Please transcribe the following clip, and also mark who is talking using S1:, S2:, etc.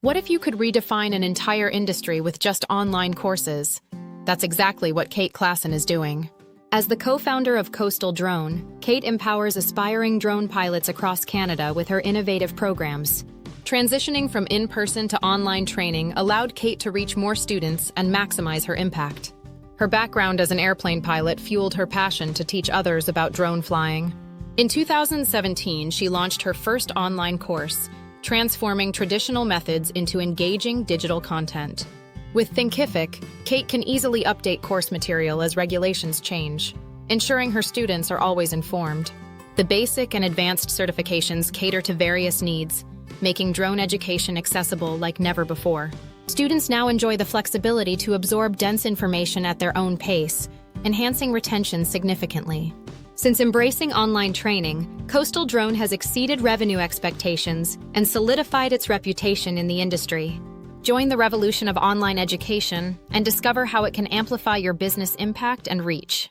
S1: What if you could redefine an entire industry with just online courses? That's exactly what Kate Klassen is doing. As the co-founder of Coastal Drone, Kate empowers aspiring drone pilots across Canada with her innovative programs. Transitioning from in-person to online training allowed Kate to reach more students and maximize her impact. Her background as an airplane pilot fueled her passion to teach others about drone flying. In 2017, she launched her first online course, transforming traditional methods into engaging digital content. With Thinkific, Kate can easily update course material as regulations change, ensuring her students are always informed. The basic and advanced certifications cater to various needs, making drone education accessible like never before. Students now enjoy the flexibility to absorb dense information at their own pace, enhancing retention significantly. Since embracing online training, Coastal Drone has exceeded revenue expectations and solidified its reputation in the industry. Join the revolution of online education and discover how it can amplify your business impact and reach.